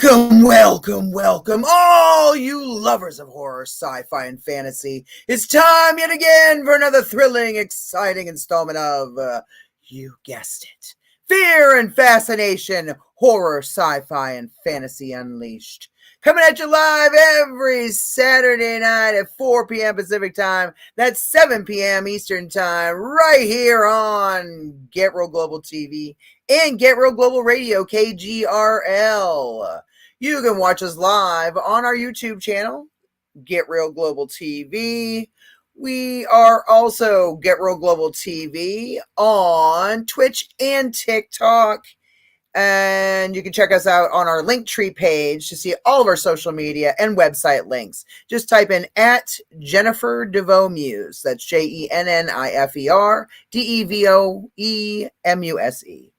Welcome, all you lovers of horror, sci-fi, and fantasy. It's time yet again for another thrilling, exciting installment of, you guessed it, Fear and Fascination, Horror, Sci-Fi, and Fantasy Unleashed. Coming at you live every Saturday night at 4 p.m. Pacific Time. That's 7 p.m. Eastern Time, right here on Get Real Global TV and Get Real Global Radio, KGRL. You can watch us live on our YouTube channel, Get Real Global TV. We are also Get Real Global TV on Twitch and TikTok. And you can check us out on our Linktree page to see all of our social media and website links. Just type in at Jennifer DeVoe Muse. That's JenniferDevoemuse.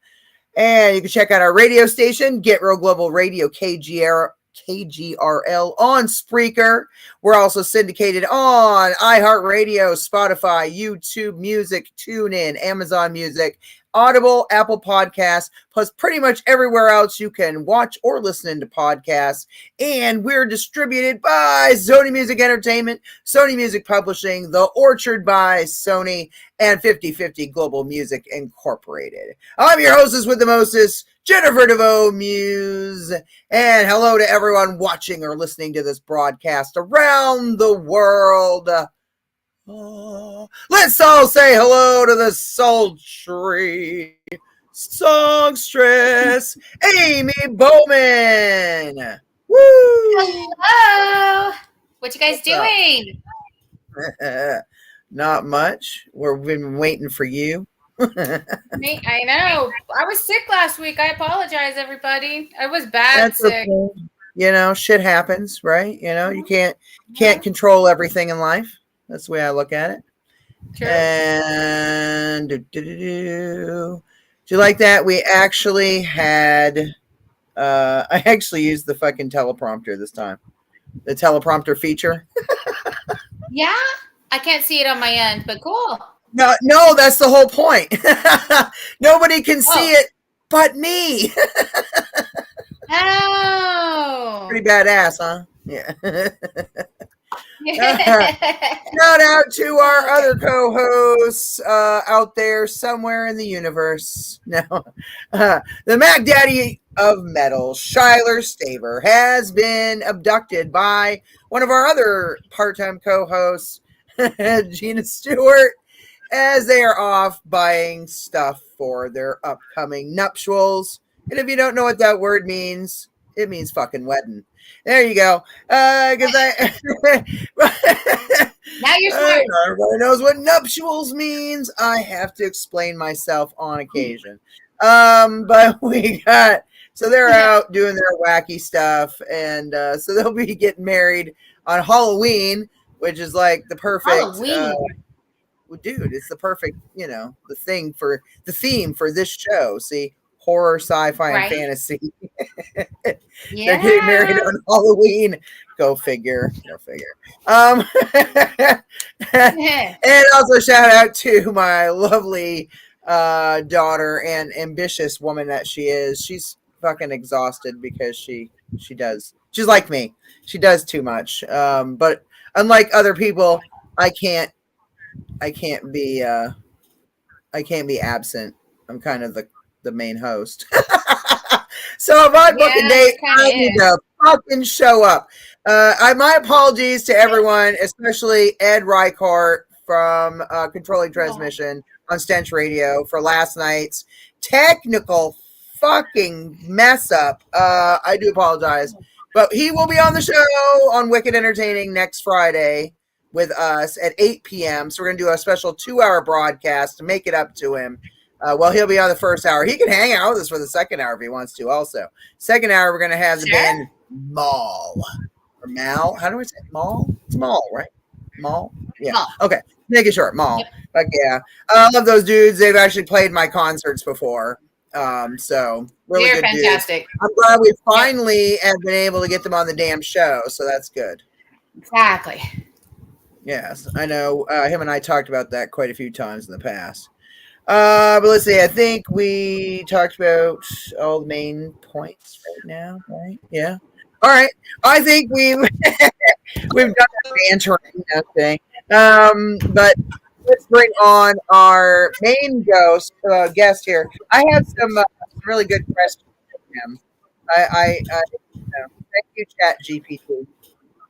And you can check out our radio station, Get Real Global Radio, KGRL on Spreaker. We're also syndicated on iHeartRadio, Spotify, YouTube Music, TuneIn, Amazon Music, Audible, Apple Podcasts, plus pretty much everywhere else you can watch or listen to podcasts. And we're distributed by Sony Music Entertainment, Sony Music Publishing, The Orchard by Sony, and 50/50 Global Music Incorporated. I'm your hostess with the mostest, Jennifer DeVoe Muse. And hello to everyone watching or listening to this broadcast around the world. Let's all say hello to the sultry songstress, Amy Bowman. Woo! Hello. What you guys doing? Not much. We've been waiting for you. I know. I was sick last week. I apologize, everybody. I was bad That's sick. Okay. You know, shit happens, right? You know, you can't control everything in life. That's the way I look at it. True. And do you like that? We actually had I actually used the fucking teleprompter this time. The teleprompter feature. Yeah? I can't see it on my end, but cool. No, that's the whole point. Nobody can see it but me. Oh. Pretty badass, huh? Yeah. Shout out to our other co-hosts out there somewhere in the universe. No, the Mac Daddy of Metal, Shyler Staver, has been abducted by one of our other part-time co-hosts, Gina Stewart, as they are off buying stuff for their upcoming nuptials. And if you don't know what that word means, it means fucking wedding. There you go. Because now you're smart. Everybody knows what nuptials means. I have to explain myself on occasion. But so they're out doing their wacky stuff, and so they'll be getting married on Halloween, which is like the perfect Halloween. Dude, it's the perfect, the theme for this show. See, horror, sci-fi, and fantasy. They're getting married on Halloween. Go figure. And also shout out to my lovely daughter and ambitious woman that she is. She's fucking exhausted because she's like me. She does too much. But unlike other people, I can't be absent. I'm kind of the main host. So if I book a date, I need to fucking show up. My apologies to everyone, especially Ed Reichart from Controlling Transmission on Stench Radio for last night's technical fucking mess up. I do apologize. But he will be on the show on Wicked Entertaining next Friday with us at 8 p.m. So we're going to do a special 2-hour broadcast to make it up to him. Well, he'll be on the first hour. He can hang out with us for the second hour if he wants to also. Second hour, we're going to have the band Maul. Or Mal. How do I say it? Maul? It's Maul, right? Maul? Yeah. Maul. Okay. Make it short. Maul. Yep. But yeah. I love those dudes. They've actually played my concerts before. So really good fantastic. Dudes. I'm glad we finally have been able to get them on the damn show. So that's good. Exactly. Yes. I know him and I talked about that quite a few times in the past. But let's see. I think we talked about all the main points right now, right? Yeah. All right. I think we've done the bantering thing. But let's bring on our main guest here. I have some really good questions for him. Thank you, Chat GPT.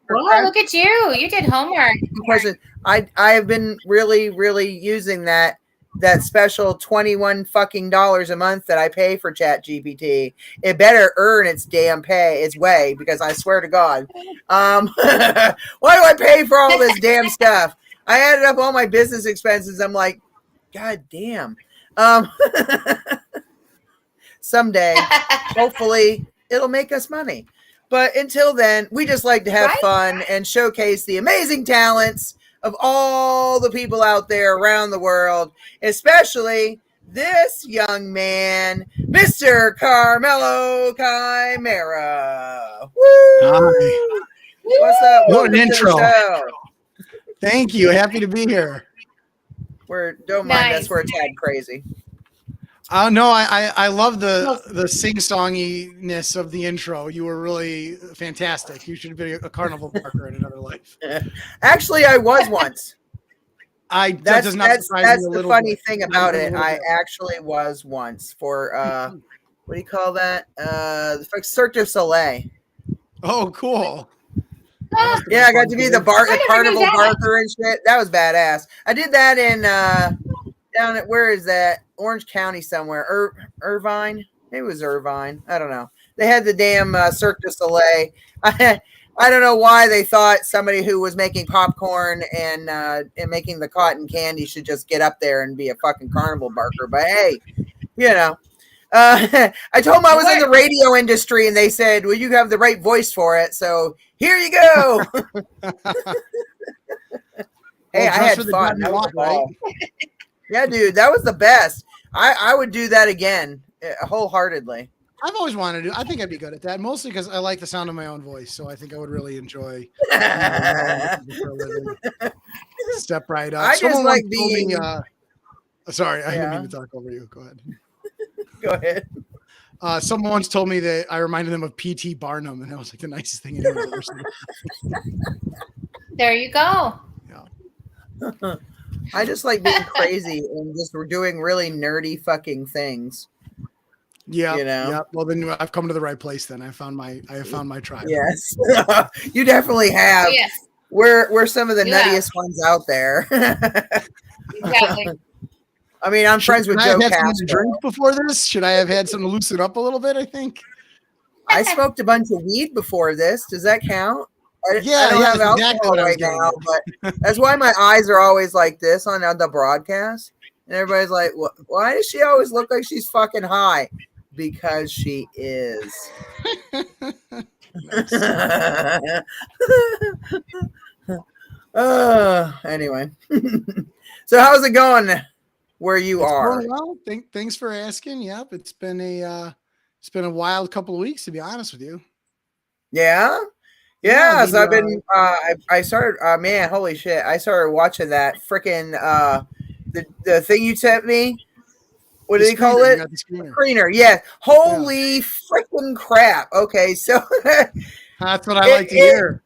Wow, look at you! You did homework. Question. I have been really using that special $21 a month that I pay for Chat GPT. It better earn its way, because I swear to God, why do I pay for all this damn stuff? I added up all my business expenses. I'm like, God damn. Someday, hopefully, it'll make us money. But until then, we just like to have fun and showcase the amazing talents of all the people out there around the world, especially this young man, Mr. Carmelo Chimera. Woo! Hi. What's up? What an intro. To the show. Thank you. Happy to be here. Don't mind us. We're a tad crazy. No, I love the sing-songiness of the intro. You were really fantastic. You should have been a carnival barker in another life. Actually, I was once. That's the funny thing about it. I actually was once for what do you call that? Cirque du Soleil. Oh, cool. Yeah, I got to be the carnival barker and shit. That was badass. I did that in down at, where is that? Orange County somewhere. Irvine? It was Irvine. I don't know. They had the damn Cirque du Soleil. I don't know why they thought somebody who was making popcorn and making the cotton candy should just get up there and be a fucking carnival barker. But hey, you know. I told them I was in the radio industry, and they said, well, you have the right voice for it, so here you go. Hey, I had fun. Yeah, dude, that was the best. I would do that again, wholeheartedly. I've always wanted to. I think I'd be good at that, mostly because I like the sound of my own voice. So I think I would really enjoy. Step right up. I just like being. Sorry, I didn't mean to talk over you. Go ahead. Go ahead. Someone once told me that I reminded them of P.T. Barnum, and that was like the nicest thing anyone's ever said. There you go. Yeah. I just like being crazy and just doing really nerdy fucking things. Yeah, you know. Yeah. Well, then I've come to the right place. Then I have found my tribe. Yes, you definitely have. Yes. We're some of the nuttiest ones out there. Exactly. I mean, I'm friends with Joe Castro. To drink before this? Should I have had something to loosen up a little bit? I think. I smoked a bunch of weed before this. Does that count? I don't have alcohol right now, but that's why my eyes are always like this on the broadcast. And everybody's like, why does she always look like she's fucking high? Because she is. Anyway. So how's it going where you are? Going well. Thanks for asking. Yep. It's been a wild couple of weeks, to be honest with you. Yeah. Yeah, so I've been. I started. Man, holy shit! I started watching that freaking the thing you sent me. What do they call it? The screener. Yeah. Holy freaking crap! Okay, so that's what I like to hear.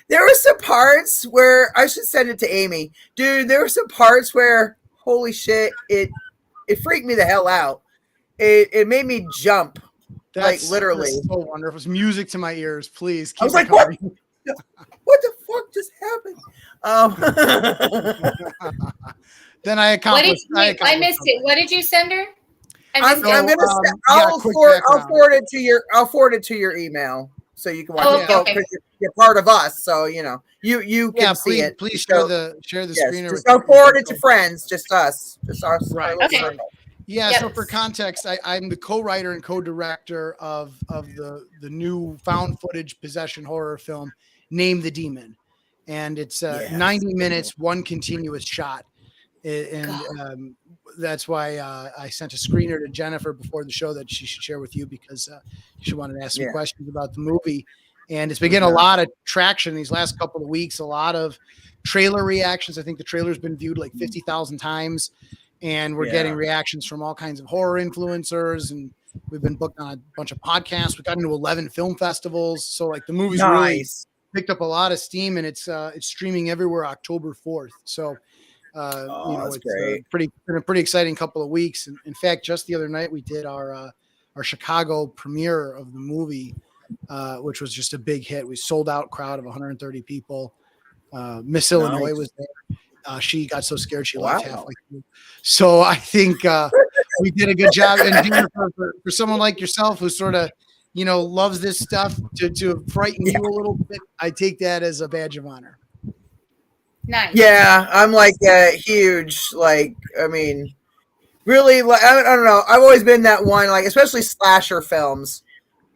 There were some parts where I should send it to Amy, dude. There were some parts where holy shit! It freaked me the hell out. It made me jump. That's literally so wonderful. It's music to my ears. Please keep I was like, what the fuck just happened? Then I accomplished. I missed it. What did you send her? I'm gonna. I'll forward it to your. I'll forward it to your email so you can watch it. Okay. You're part of us, so you know you can see it. Please share the screener. Just don't forward it to friends. Just us. Just us. Right. Okay. Yeah, yes. So for context, I'm the co-writer and co-director of the new found footage possession horror film, Name the Demon. And it's 90 minutes, one continuous shot. And that's why I sent a screener to Jennifer before the show that she should share with you because she wanted to ask some questions about the movie. And it's been getting a lot of traction these last couple of weeks, a lot of trailer reactions. I think the trailer's been viewed like 50,000 times, and we're getting reactions from all kinds of horror influencers, and we've been booked on a bunch of podcasts. We got into 11 film festivals. So like the movie's really picked up a lot of steam, and it's streaming everywhere October 4th. So it's been a pretty exciting couple of weeks. And in fact, just the other night we did our Chicago premiere of the movie, which was just a big hit. We sold out crowd of 130 people. Miss Illinois was there. She got so scared she left halfway through. So I think we did a good job. And for someone like yourself who sort of, loves this stuff, to frighten you a little bit, I take that as a badge of honor. Nice. Yeah, I'm like a huge, really, I don't know. I've always been that one, especially slasher films.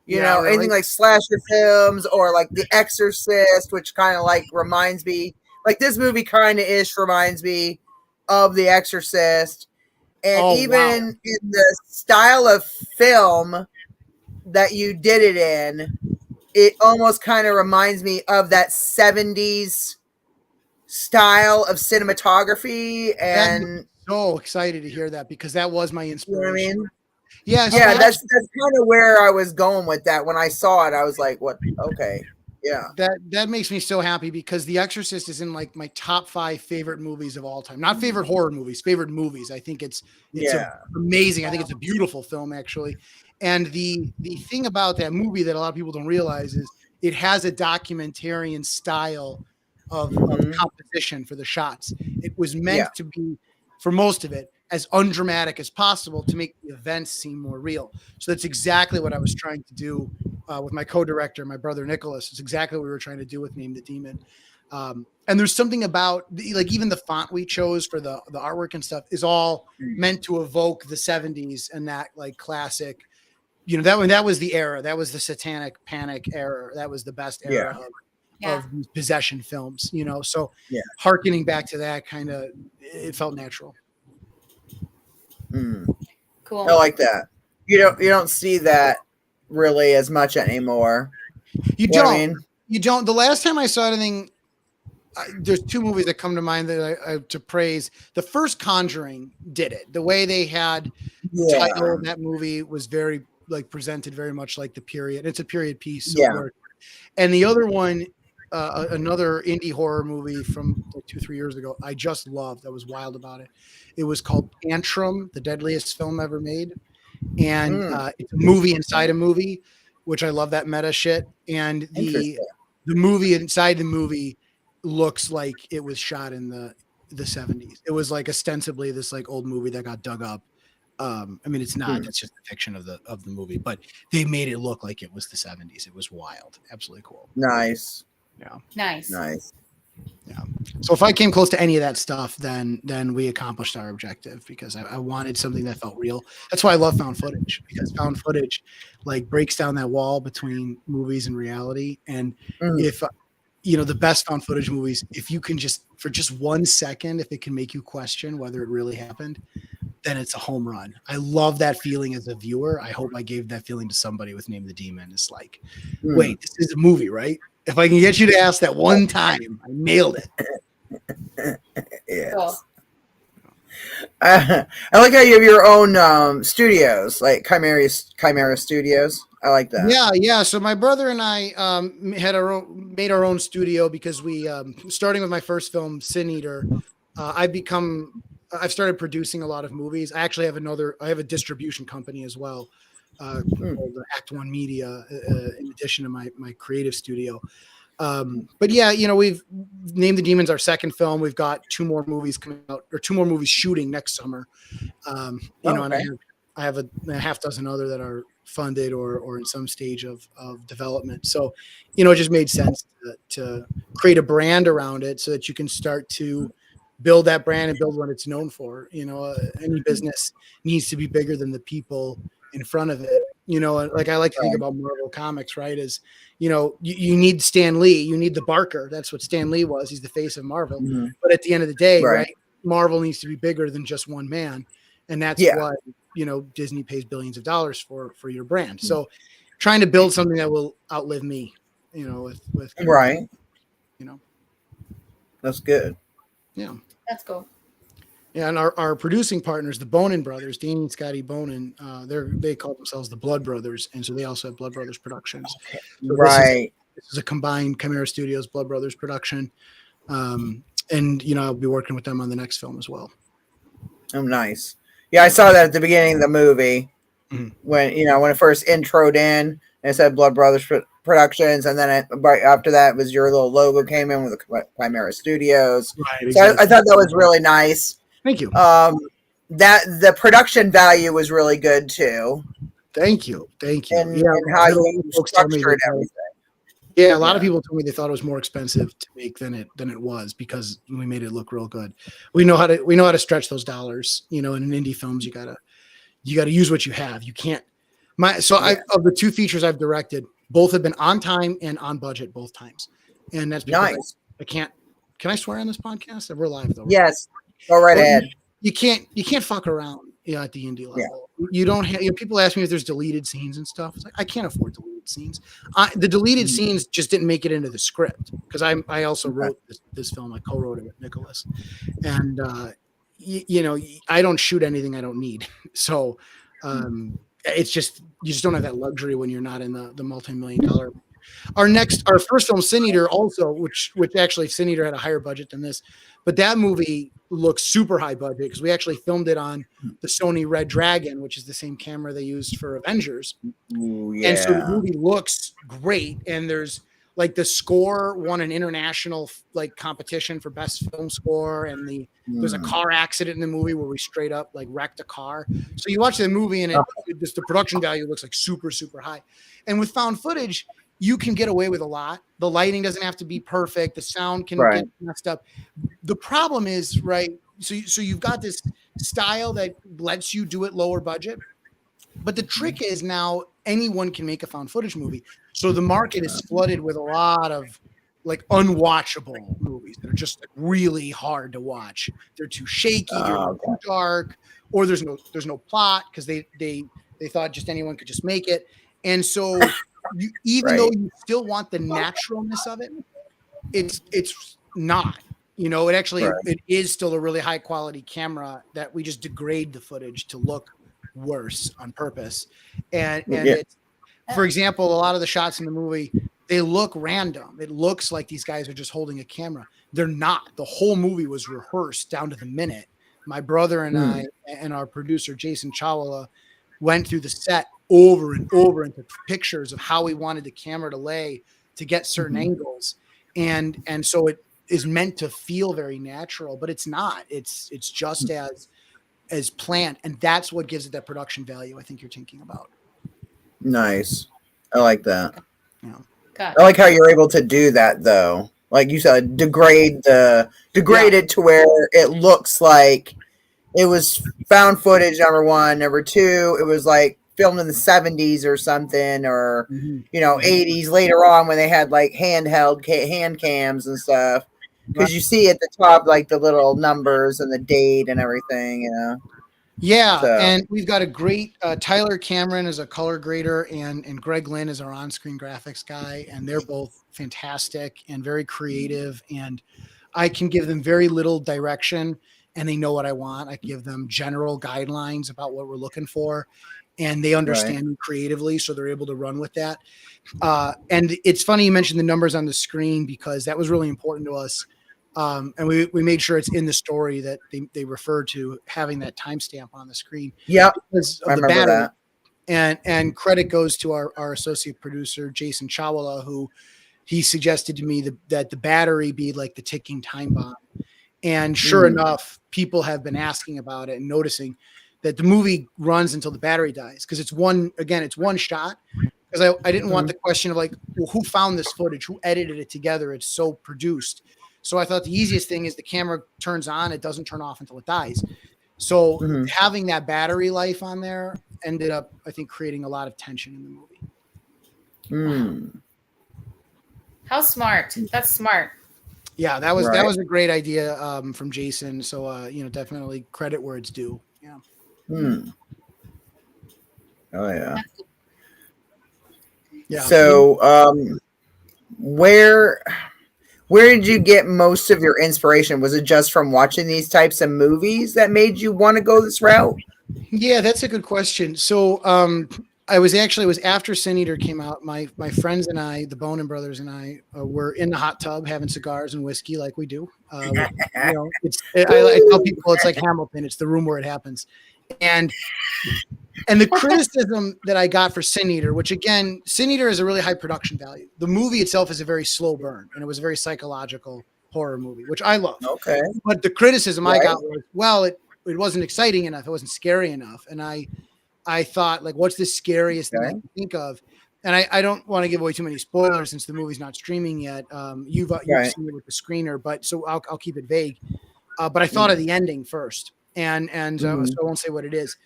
Anything like slasher films or like The Exorcist, which kind of reminds me, this movie kind of reminds me of The Exorcist. And in the style of film that you did it in, it almost kind of reminds me of that 70s style of cinematography. And I'm so excited to hear that, because that was my inspiration. You know what I mean? Yeah, that's kind of where I was going with that. When I saw it, I was like, "What? Okay, yeah." That makes me so happy, because The Exorcist is in my top 5 favorite movies of all time. Not favorite horror movies, favorite movies. I think it's amazing. I think it's a beautiful film, actually. And the thing about that movie that a lot of people don't realize is it has a documentarian style of composition for the shots. It was meant to be, for most of it, as undramatic as possible to make the events seem more real. So that's exactly what I was trying to do with my co-director, my brother Nicholas. It's exactly what we were trying to do with Name the Demon. And there's something about even the font we chose for the artwork and stuff is all meant to evoke the 70s and that classic, that was the era. That was the satanic panic era. That was the best era of these possession films, so hearkening back to that it felt natural. Cool. I like that. You don't see that really as much anymore. You don't. You don't. The last time I saw anything, there's 2 movies that come to mind that I to praise. The first Conjuring did it. The way they had the title of that movie was very presented very much like the period. It's a period piece. So and the other one, another indie horror movie from 2-3 years ago, I just loved. I was wild about it. It was called Tantrum, the deadliest film ever made. And it's a movie inside a movie, which I love that meta shit. And the movie inside the movie looks like it was shot in the 70s. It was ostensibly this old movie that got dug up. It's not. That's just a fiction of the movie, but they made it look like it was the 70s. It was wild. Absolutely cool. Nice. Yeah. Nice. Yeah. So if I came close to any of that stuff, then we accomplished our objective, because I wanted something that felt real. That's why I love found footage, because found footage breaks down that wall between movies and reality. And if the best found footage movies, if you can for just 1 second, if it can make you question whether it really happened, then it's a home run. I love that feeling as a viewer. I hope I gave that feeling to somebody with Name the Demon. It's wait, this is a movie, right? If I can get you to ask that one time, I nailed it. Yes. Cool. I like how you have your own studios, like Chimera Studios. I like that. Yeah. So my brother and I made our own studio, because we, starting with my first film, Sin Eater, I've started producing a lot of movies. I actually have a distribution company as well, called Act One Media, in addition to my creative studio. But we've Named the Demon's our second film. We've got 2 more movies coming out, or 2 more movies shooting next summer. And I have a half dozen other that are funded or in some stage of development. So, it just made sense to create a brand around it, so that you can start to build that brand and build what it's known for. Any business needs to be bigger than the people in front of it. I like to think about Marvel Comics, right? As you need Stan Lee, you need the Barker. That's what Stan Lee was. He's the face of Marvel. But at the end of the day, right, Marvel needs to be bigger than just one man. And that's why, Disney pays billions of dollars for your brand. So trying to build something that will outlive me with right. you know. That's good. Yeah. That's cool. Yeah, and our producing partners, the Bonin brothers, Dean and Scotty Bonin, they call themselves the Blood Brothers, and so they also have Blood Brothers Productions. So Right. this is a combined Chimera Studios Blood Brothers production, and I'll be working with them on the next film as well. Oh, nice. Yeah, I saw that at the beginning of the movie when it first introed in. It said Blood Brothers Productions, and then right after that was your little logo came in with the Chimera Studios. Right. So Exactly. I thought that was really nice. Thank you. That the production value was really good too. Thank you. And Yeah, how you folks told me structured everything. Yeah, a lot of people told me they thought it was more expensive to make than it was because we made it look real good. We know how to stretch those dollars. In indie films, you gotta use what you have. You can't. Of the two features I've directed, both have been on time and on budget both times, and that's because I can't. Can I swear on this podcast? We're live though. Right? Yes, go right ahead. You can't fuck around at the indie level. You don't have people ask me if there's deleted scenes and stuff. It's like I can't afford deleted scenes. The deleted scenes just didn't make it into the script because I also wrote this film. I co-wrote it with Nicholas, and I don't shoot anything I don't need. So it's just you just don't have that luxury when you're not in the multi-million-dollar. Our first film, Sin Eater, also, which actually Sin Eater had a higher budget than this, but that movie looks super high budget because we actually filmed it on the Sony Red Dragon, which is the same camera they used for Avengers. Ooh, yeah. And so the movie looks great. And there's the score won an international competition for best film score. And there's a car accident in the movie where we straight up wrecked a car. So you watch the movie and the production value looks super, super high. And with found footage, you can get away with a lot. The lighting doesn't have to be perfect. The sound can get messed up. The problem is, so you've got this style that lets you do it lower budget. But the trick is now anyone can make a found footage movie. So the market is flooded with a lot of unwatchable movies that are just really hard to watch. They're too shaky, or too dark, or there's no plot because they thought just anyone could just make it. And so even though you still want the naturalness of it, it's not. It actually it is still a really high quality camera that we just degrade the footage to look worse on purpose. And it's, for example, a lot of the shots in the movie, they look random. It looks like these guys are just holding a camera. They're not. The whole movie was rehearsed down to the minute. My brother and I and our producer Jason Chawala went through the set over and over and took pictures of how we wanted the camera to lay to get certain angles. And so it is meant to feel very natural, but it's not. It's just as planned. And that's what gives it that production value I think you're thinking about. Nice. I like that. Yeah. I like how you're able to do that though. Like you said, degrade it to where it looks like it was found footage, number one. Number two, it was filmed in the 70s or something, or 80s later on when they had handheld hand cams and stuff. Because you see at the top the little numbers and the date and everything, Yeah, and we've got a great Tyler Cameron is a color grader, and Greg Lynn is our on-screen graphics guy, and they're both fantastic and very creative. And I can give them very little direction, and they know what I want. I give them general guidelines about what we're looking for, and they understand me creatively, so they're able to run with that. And it's funny you mentioned the numbers on the screen because that was really important to us. And we made sure it's in the story that they refer to having that timestamp on the screen. Yeah, because of I remember battery. that. And credit goes to our associate producer Jason Chawala, who he suggested to me that the battery be like the ticking time bomb. And sure enough, people have been asking about it and noticing that the movie runs until the battery dies because it's one shot. Because I didn't want the question of well, who found this footage? Who edited it together? It's so produced. So I thought the easiest thing is the camera turns on, it doesn't turn off until it dies. So having that battery life on there ended up, I think, creating a lot of tension in the movie. How smart. That's smart. Yeah, that was a great idea from Jason. So definitely credit where it's due. Yeah. Oh yeah. Yeah. So where did you get most of your inspiration? Was it just from watching these types of movies that made you want to go this route? Yeah, that's a good question. So, it was after Sin Eater came out. My friends and I, the Bonin brothers and I, were in the hot tub having cigars and whiskey like we do. I tell people it's like Hamilton. It's the room where it happens. And the criticism that I got for Sin Eater, which again, Sin Eater is a really high production value. The movie itself is a very slow burn, and it was a very psychological horror movie, which I love. Okay. But the criticism I got was, well, it wasn't exciting enough. It wasn't scary enough. And I thought, like, what's the scariest thing I can think of? And I don't want to give away too many spoilers since the movie's not streaming yet. You've seen it with the screener, but so I'll keep it vague. But I thought of the ending first, and so I won't say what it is.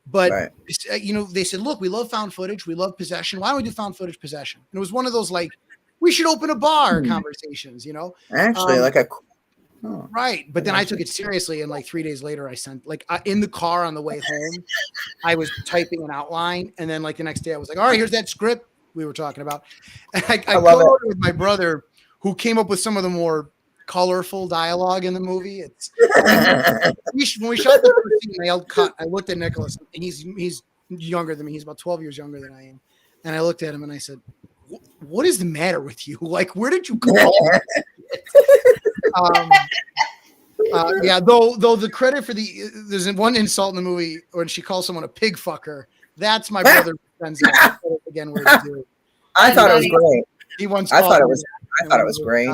But they said, look, we love found footage, we love possession. Why don't we do found footage possession? And it was one of those like, we should open a bar conversations, Actually, right. But then I took it seriously, and like 3 days later, I sent in the car on the way home, I was typing an outline, and then like the next day, I was like, all right, here's that script we were talking about. And I co-wrote it with my brother, who came up with some of the more colorful dialogue in the movie. It's when we shot the first scene, I yelled cut. I looked at Nicholas, and he's younger than me. He's about 12 years younger than I am. And I looked at him and I said, what is the matter with you? Like, where did you come up? Yeah, though the credit for there's one insult in the movie when she calls someone a pig fucker. That's my brother. Again, where it's due. I thought it was great. He once I thought it was great.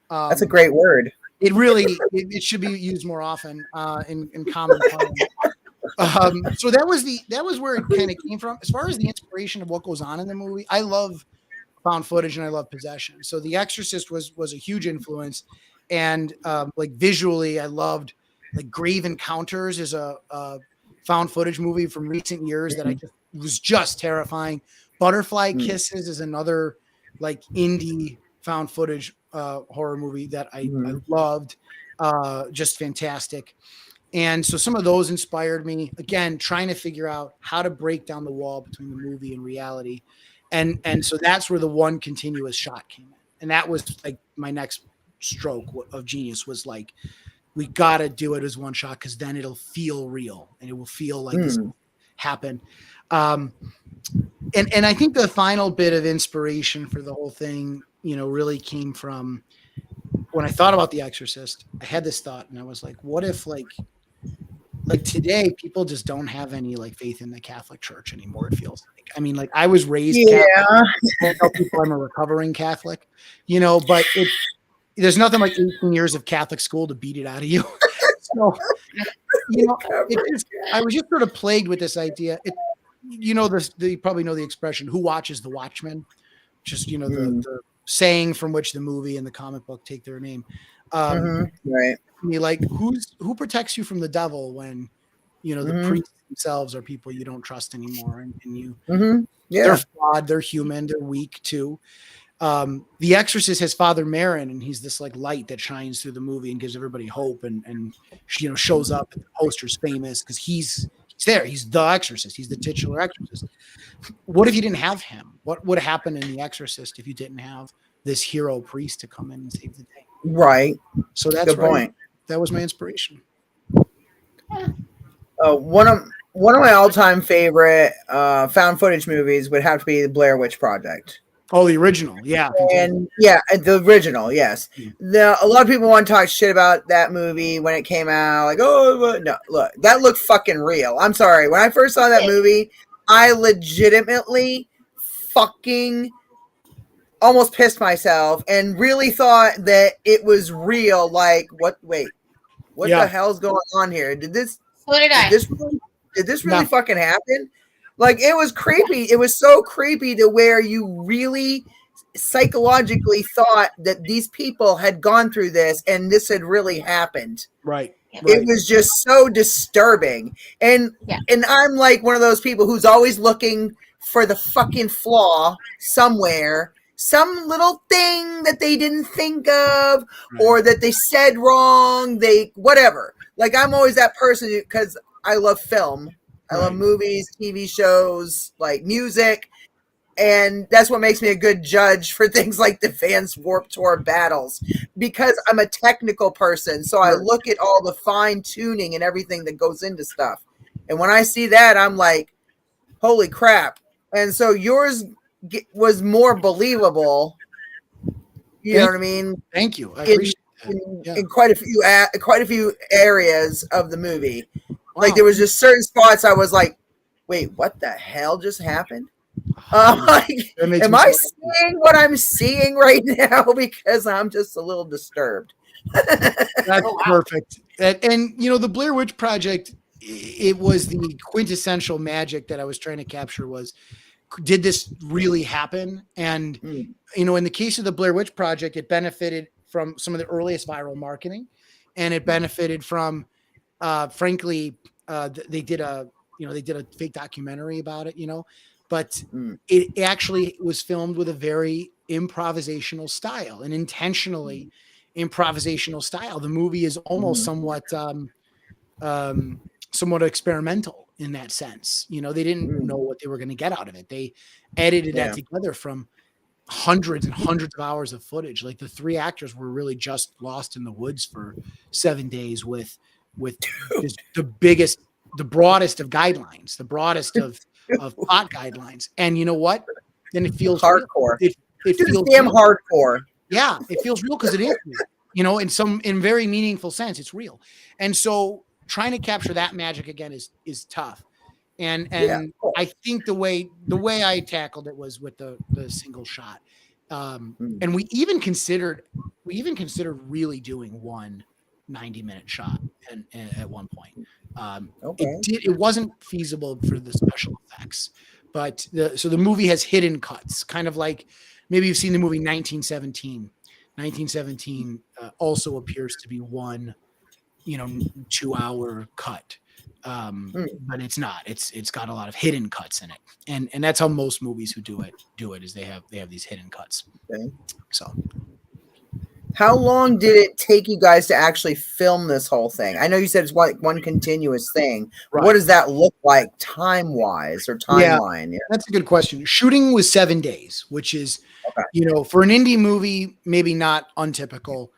That's a great word. It really it should be used more often in common parlance. So that was where it kind of came from. As far as the inspiration of what goes on in the movie, I love found footage and I love possession. So The Exorcist was a huge influence, and like visually, I loved like Grave Encounters is a found footage movie from recent years that was just terrifying. Butterfly Kisses is another like indie found footage horror movie that I loved, just fantastic. And so some of those inspired me, again, trying to figure out how to break down the wall between the movie and reality. And so that's where the one continuous shot came in. And that was like my next stroke of genius was like, we got to do it as one shot, because then it'll feel real and it will feel like this happened. And I think the final bit of inspiration for the whole thing, really came from when I thought about The Exorcist. I had this thought, and I was like, what if like today people just don't have any like faith in the Catholic Church anymore? It feels like, I mean, like I was raised Catholic. I tell people I'm a recovering Catholic, but there's nothing like 18 years of Catholic school to beat it out of you. So, I was just sort of plagued with this idea. You probably know the expression, who watches the Watchmen? Just, the saying from which the movie and the comic book take their name. Right. Like who protects you from the devil when, the priests themselves are people you don't trust anymore. And you, they're flawed, they're human, they're weak too. The Exorcist has Father Merrin, and he's this like light that shines through the movie and gives everybody hope, and shows up, and the poster's famous because he's there. He's the Exorcist. He's the titular Exorcist. What if you didn't have him? What would happen in The Exorcist if you didn't have this hero priest to come in and save the day? Right. So that's good point. That was my inspiration. One of my all-time favorite found footage movies would have to be the Blair Witch Project. Oh, the original, yeah. And the original, yes. A lot of people want to talk shit about that movie when it came out. Like, oh, no, look, that looked fucking real. I'm sorry. When I first saw that movie, I legitimately fucking almost pissed myself and really thought that it was real. Like, what the hell's going on here? Did this really fucking happen? Like, it was creepy. It was so creepy to where you really psychologically thought that these people had gone through this and this had really happened. Right. It was just so disturbing. And I'm like one of those people who's always looking for the fucking flaw somewhere, some little thing that they didn't think of or that they said wrong, whatever. Like, I'm always that person because I love film. I love movies, TV shows, like music. And that's what makes me a good judge for things like the Vans Warped Tour battles, because I'm a technical person. So I look at all the fine tuning and everything that goes into stuff. And when I see that, I'm like, holy crap. And so yours was more believable. You know what I mean? Thank you. I appreciate that. In quite a few areas of the movie. Wow. Like there was just certain spots I was like, wait, what the hell just happened? Like, am I seeing what I'm seeing right now? Because I'm just a little disturbed. That's perfect. And you know, the Blair Witch Project, it was the quintessential magic that I was trying to capture was, did this really happen? And, you know, in the case of the Blair Witch Project, it benefited from some of the earliest viral marketing, and it benefited from, frankly, they did a fake documentary about it, you know, but it actually was filmed with a very improvisational style, and intentionally improvisational style. The movie is almost somewhat experimental in that sense. You know, they didn't know what they were going to get out of it. They edited that together from hundreds and hundreds of hours of footage. Like the three actors were really just lost in the woods for 7 days with the biggest, the broadest of guidelines, the broadest of plot guidelines. And you know what? Then it feels hardcore. It feels damn hardcore. Yeah, it feels real because it is real. You know, in very meaningful sense, it's real. And so trying to capture that magic again is tough. And I think the way I tackled it was with the single shot. And we even considered really doing one 90-minute shot and at one point. It wasn't feasible for the special effects, but so the movie has hidden cuts, kind of like maybe you've seen the movie 1917. 1917 also appears to be one, 2-hour cut. But it's not. It's got a lot of hidden cuts in it, and that's how most movies who do it is they have these hidden cuts. Okay. So, how long did it take you guys to actually film this whole thing? I know you said it's one continuous thing. Right. What does that look like time wise or timeline? Yeah, that's a good question. Shooting was 7 days, which is, for an indie movie, maybe not untypical.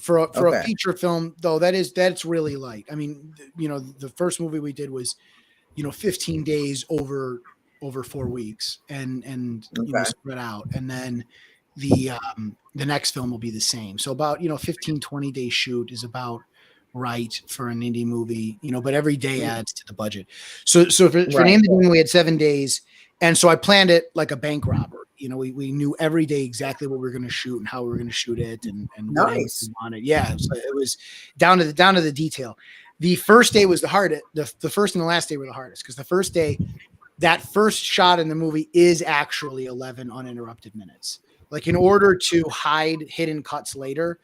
For a feature film, though, that's really light. I mean, the first movie we did was, 15 days over 4 weeks and spread out. And then the next film will be the same. So about, 15, 20 day shoot is about right for an indie movie, but every day adds to the budget. So for an indie movie, we had 7 days. And so I planned it like a bank robber. We knew every day exactly what we were going to shoot and how we were going to shoot it and what we wanted. Yeah. So it was down to the detail. The first day was the hardest. The first and the last day were the hardest, because the first day, that first shot in the movie is actually 11 uninterrupted minutes. Like, in order to hide hidden cuts later,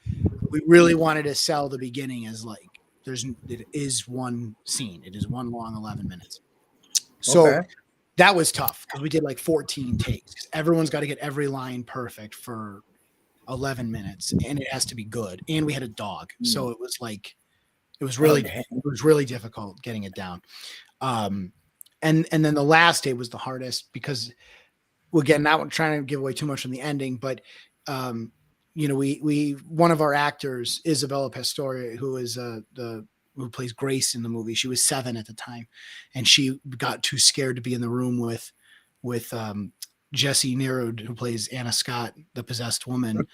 we really wanted to sell the beginning as like, it is one scene. It is one long 11 minutes. So that was tough because we did like 14 takes. Everyone's got to get every line perfect for 11 minutes, and it has to be good. And we had a dog. So it was really difficult getting it down. And then the last day was the hardest because, again, not trying to give away too much on the ending, but we one of our actors, Isabella Pastore, who is who plays Grace in the movie. She was 7 at the time, and she got too scared to be in the room with Jessie Nerud, who plays Anna Scott, the possessed woman.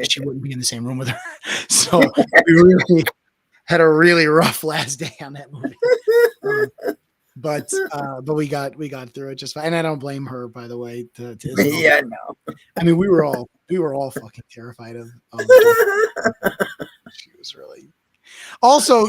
She wouldn't be in the same room with her. So we really had a really rough last day on that movie. But we got through it just fine. And I don't blame her, by the way. Yeah, no. I mean, we were all fucking terrified of she was really. Also,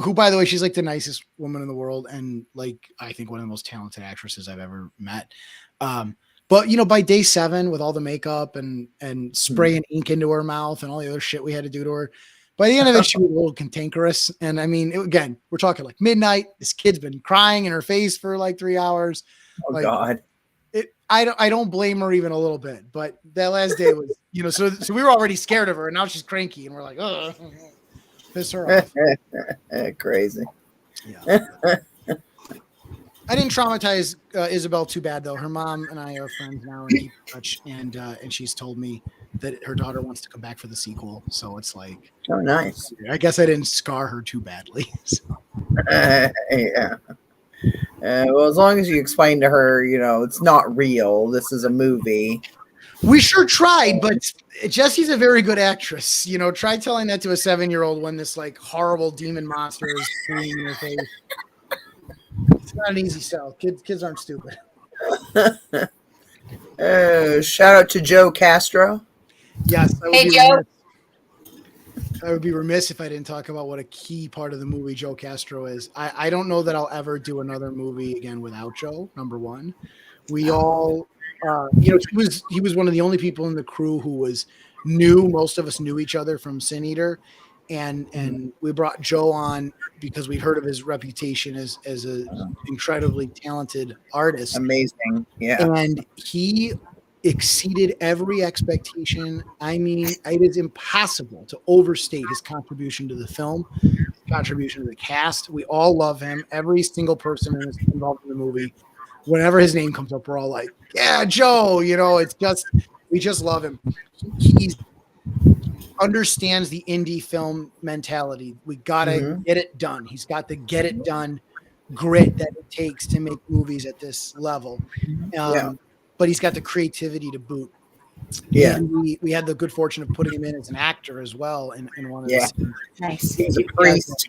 who, by the way, she's like the nicest woman in the world, and like I think one of the most talented actresses I've ever met. But by day 7, with all the makeup and spraying ink into her mouth and all the other shit we had to do to her, by the end of it, she was a little cantankerous. And I mean, again, we're talking like midnight. This kid's been crying in her face for like 3 hours. Oh, like, God. I don't blame her even a little bit. But that last day was, so we were already scared of her, and now she's cranky, and we're like, oh, piss her off. Crazy. Yeah. I didn't didn't traumatize Isabel too bad though. Her mom and I are friends now and keep in touch, and she's told me that her daughter wants to come back for the sequel. So it's like, oh, nice. I guess I didn't scar her too badly. So. Yeah. Well, as long as you explain to her, it's not real. This is a movie. We sure tried, but Jessie's a very good actress. Try telling that to a 7-year-old when this like horrible demon monster is screaming in her face. It's not an easy sell. Kids aren't stupid. Shout out to Joe Castro. Yes. Hey, Joe. I would be remiss if I didn't talk about what a key part of the movie Joe Castro is. I don't know that I'll ever do another movie again without Joe. Number one, we all, he was one of the only people in the crew who was new. Most of us knew each other from Sin Eater, and we brought Joe on because we'd heard of his reputation as an incredibly talented artist. Amazing, yeah. And he exceeded every expectation. I mean, it is impossible to overstate his contribution to the film, contribution to the cast. We all love him. Every single person involved in the movie, whenever his name comes up, we're all like, yeah, Joe, it's just, we just love him. He understands the indie film mentality. We got to get it done. He's got the get it done grit that it takes to make movies at this level. But he's got the creativity to boot. Yeah. And we had the good fortune of putting him in as an actor as well in one of the scenes. Nice. He's a priest.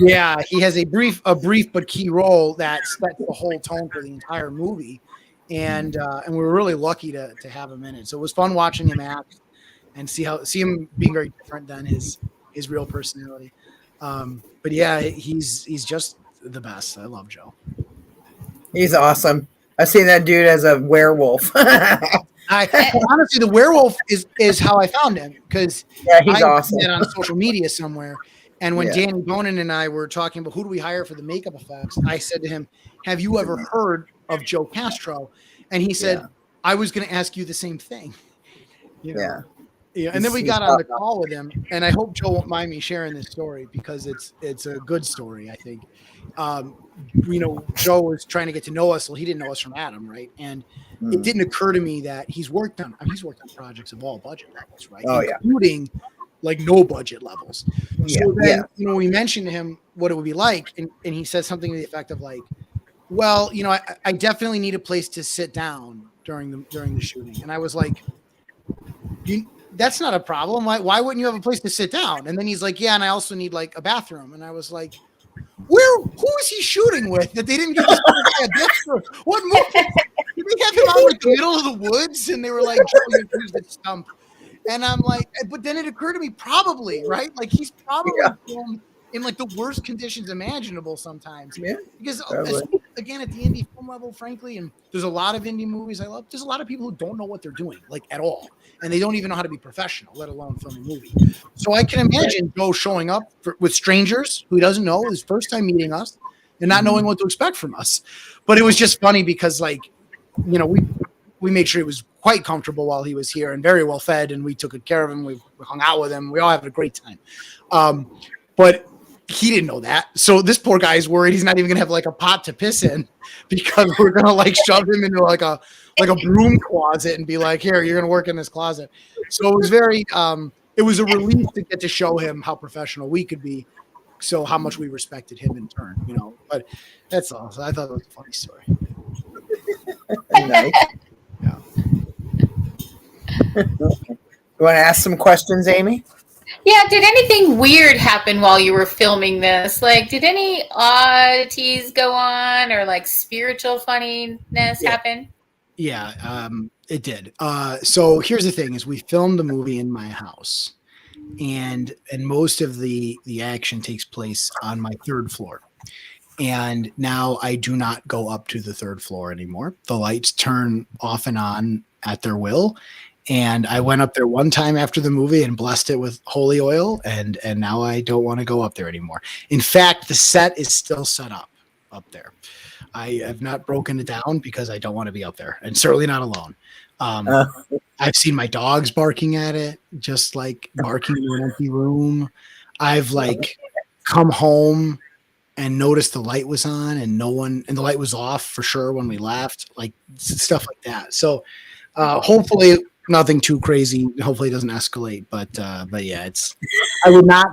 Yeah, he has a brief but key role that sets the whole tone for the entire movie. And we were really lucky to have him in it. So it was fun watching him act and see him being very different than his real personality. But yeah, he's just the best. I love Joe. He's awesome. I've seen that dude as a werewolf. Honestly, the werewolf is how I found him because he's awesome. It on social media somewhere. And when Danny Bonin and I were talking about who do we hire for the makeup effects, I said to him, "Have you ever heard of Joe Castro?" And he said, "I was going to ask you the same thing." Yeah. And then we got on the call with him, and I hope Joe won't mind me sharing this story because it's a good story, I think. Joe was trying to get to know us. Well, he didn't know us from Adam, right? And it didn't occur to me that he's worked on projects of all budget levels, right? Including like no budget levels. So then, we mentioned to him what it would be like, and he said something to the effect of like, well, I definitely need a place to sit down during the shooting. And I was like, that's not a problem. Why wouldn't you have a place to sit down? And then he's like, yeah, and I also need like a bathroom. And I was like, who is he shooting with that they didn't give us a bathroom? What movie? Did they have him out like the middle of the woods? And they were like, Joe, you use the stump. And I'm like, but then it occurred to me, probably, right? Like he's probably filmed in like the worst conditions imaginable sometimes. Yeah. Because again, at the indie film level, frankly, and there's a lot of indie movies I love. There's a lot of people who don't know what they're doing, like at all. And they don't even know how to be professional, let alone film a movie. So I can imagine Joe showing up with strangers who he doesn't know, his first time meeting us and not knowing what to expect from us. But it was just funny because like, we made sure he was quite comfortable while he was here and very well fed, and we took good care of him. We hung out with him. We all had a great time. But he didn't know that. So this poor guy is worried he's not even gonna have like a pot to piss in because we're gonna like shove him into like a broom closet and be like, here, you're gonna work in this closet. So it was very it was a relief to get to show him how professional we could be, so how much we respected him in turn, But that's all. So I thought it was a funny story. Nice. Yeah. You want to ask some questions, Amy? Yeah, did anything weird happen while you were filming this? Like, did any oddities go on or like spiritual funniness happen? Yeah, it did. So here's the thing: is we filmed the movie in my house, and most of the action takes place on my third floor. And now I do not go up to the third floor anymore. The lights turn off and on at their will. And I went up there one time after the movie and blessed it with holy oil. And now I don't want to go up there anymore. In fact, the set is still set up there. I have not broken it down because I don't want to be up there, and certainly not alone. I've seen my dogs barking at it, just like barking in an empty room. I've like come home and noticed the light was on and the light was off for sure when we left, like stuff like that. So hopefully nothing too crazy. Hopefully it doesn't escalate, but yeah, I would not,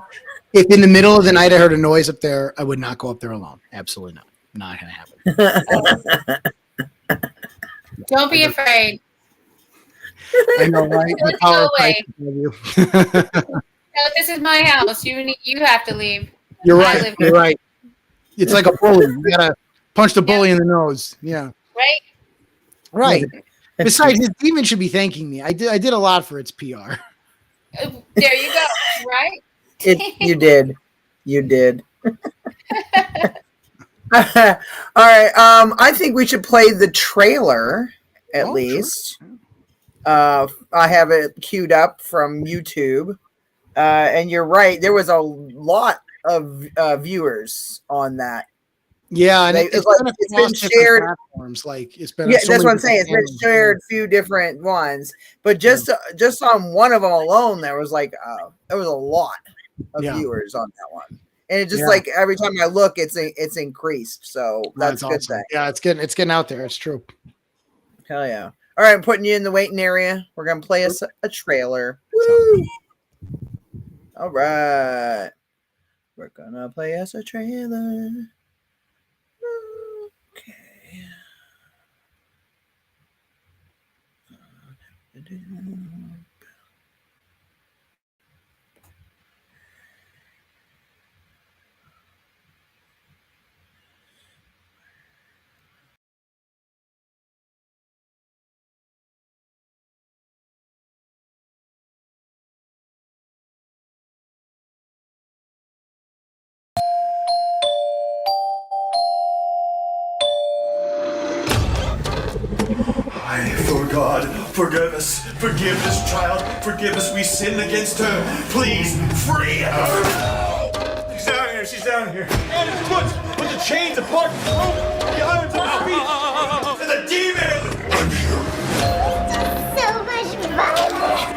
if in the middle of the night I heard a noise up there, I would not go up there alone. Absolutely not. Not going to happen. Don't be afraid. I know, right? The power of Christ. No, this is my house. You have to leave. You're right. You're right. It's like a bully. You gotta punch the bully in the nose. Yeah. Right. Right. Besides, his demon should be thanking me. I did a lot for its PR. There you go. Right. You did. All right. I think we should play the trailer at least. Sure. I have it queued up from YouTube. And you're right. There was a lot of viewers on that. Yeah, and it's been shared. Platforms. Like it's been. Yeah, that's what I'm saying. It's been shared a few different ones, but just on one of them alone, there was a lot of viewers on that one, and it just like every time I look, it's increased. So that's a good awesome. thing. Yeah, it's getting out there. It's true. Hell yeah! All right, I'm putting you in the waiting area. We're gonna play us a trailer. Woo! All right. We're gonna play us a trailer. Okay. For God, forgive us, forgive this child, forgive us, we sinned against her. Please, free her. She's down here. And put the chains apart, the irons on her feet. To the demon! I'm here. So much violence.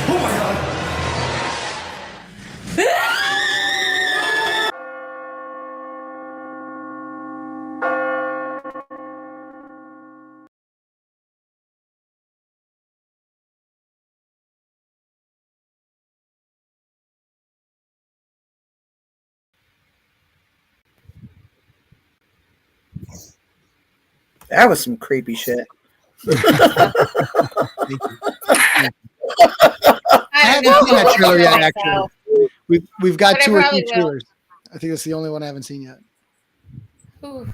Oh my God. That was some creepy shit. I haven't seen that trailer yet, actually. We've got but 2 or 3 trailers. I think it's the only one I haven't seen yet. Ooh.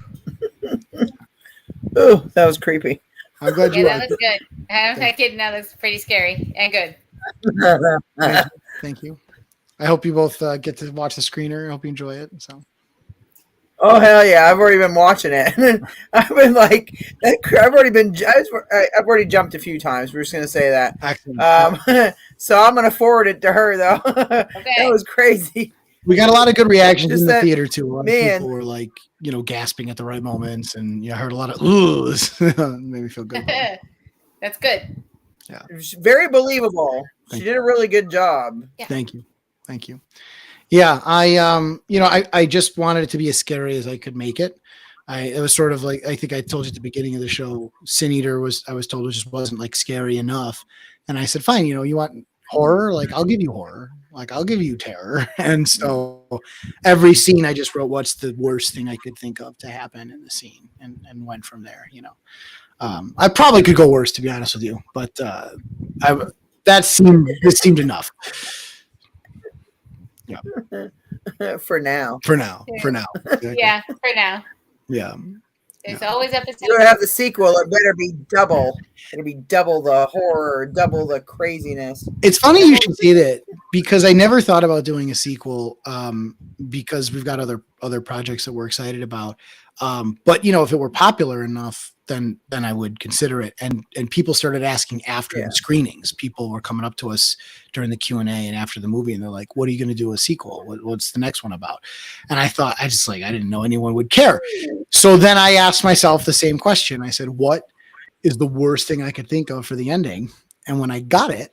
Oh, that was creepy. I'm glad you that was good. I'm kidding. That was pretty scary and good. Thank you. I hope you both get to watch the screener. I hope you enjoy it. So. Oh hell yeah! I've already been watching it. I've been like, I've already jumped a few times. We're just gonna say that. So I'm gonna forward it to her though. Okay. That was crazy. We got a lot of good reactions in the theater too. A lot of people were like, gasping at the right moments, and I heard a lot of oohs. Made me feel good. That's good. Yeah, very believable. She did a really good job. Yeah. Thank you. Yeah, I just wanted it to be as scary as I could make it. It was sort of like, I think I told you at the beginning of the show, Sin Eater I was told it just wasn't like scary enough. And I said, fine, you want horror? Like, I'll give you horror. Like, I'll give you terror. And so every scene I just wrote, what's the worst thing I could think of to happen in the scene, and went from there, I probably could go worse, to be honest with you, but this seemed enough. Yeah. For now. Exactly. Yeah, for now. Yeah. There's always episodes. You don't have the sequel. It better be double. It'll be double the horror, double the craziness. It's funny you should say that, because I never thought about doing a sequel, because we've got other projects that we're excited about. But if it were popular enough, then I would consider it. And people started asking after the screenings. People were coming up to us during the Q&A and after the movie, and they're like, "What are you going to do a sequel? What's the next one about?" And I thought, I didn't know anyone would care. So then I asked myself the same question. I said, "What is the worst thing I could think of for the ending?" And when I got it,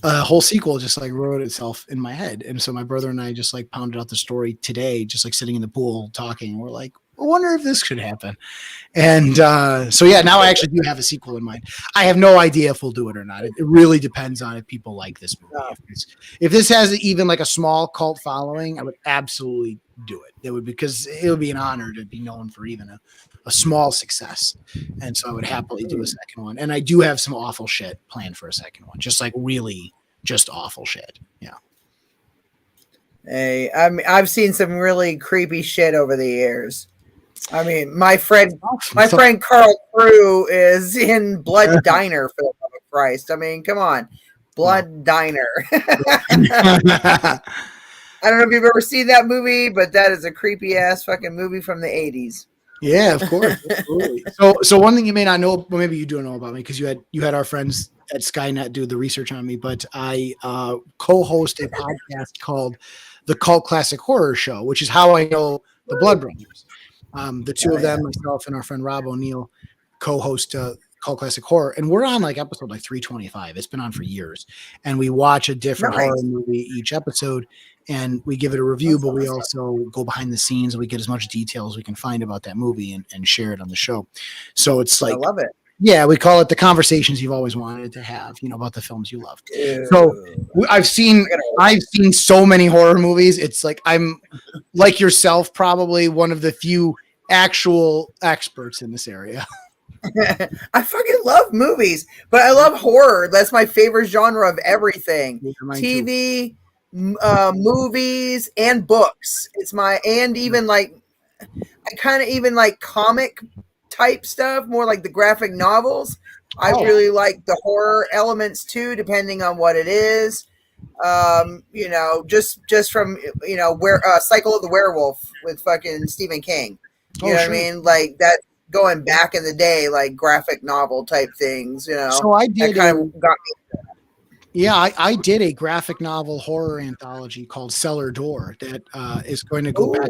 a whole sequel just like wrote itself in my head. And so my brother and I just like pounded out the story today, just like sitting in the pool talking. And we're like, I wonder if this should happen. And so, yeah, now I actually do have a sequel in mind. I have no idea if we'll do it or not. It really depends on if people like this movie. If this has even like a small cult following, I would absolutely do it. It would, because it would be an honor to be known for even a small success. And so I would happily do a second one. And I do have some awful shit planned for a second one, just like really just awful shit. Yeah. Hey, I've seen some really creepy shit over the years. I mean, my friend Carl Crew is in Blood Diner, for the love of Christ. I mean, come on, Blood Diner. I don't know if you've ever seen that movie, but that is a creepy ass fucking movie from the 80s. Yeah, of course. Absolutely. So one thing you may not know, well, maybe you do know about me, because you had our friends at Skynet do the research on me, but I co-host a podcast called The Cult Classic Horror Show, which is how I know the Blood Brothers. The two of them, myself and our friend Rob O'Neill, co-host Cult Classic Horror, and we're on like episode like 325. It's been on for years, and we watch a different horror movie each episode, and we give it a review. But we also go behind the scenes and we get as much detail as we can find about that movie and share it on the show. So it's like, I love it. Yeah, we call it the conversations you've always wanted to have, about the films you loved. So I've seen so many horror movies. It's like I'm like yourself, probably one of the few actual experts in this area. I fucking love movies, but I love horror. That's my favorite genre of everything. TV, movies, and books. And even like, I kind of even like comic type stuff, more like the graphic novels. I really like the horror elements too, depending on what it is. Just from Cycle of the Werewolf with fucking Stephen King. You know what I mean? Like that, going back in the day, like graphic novel type things. So I did. That kind of got me. Yeah, I did a graphic novel horror anthology called Cellar Door that is going to go back.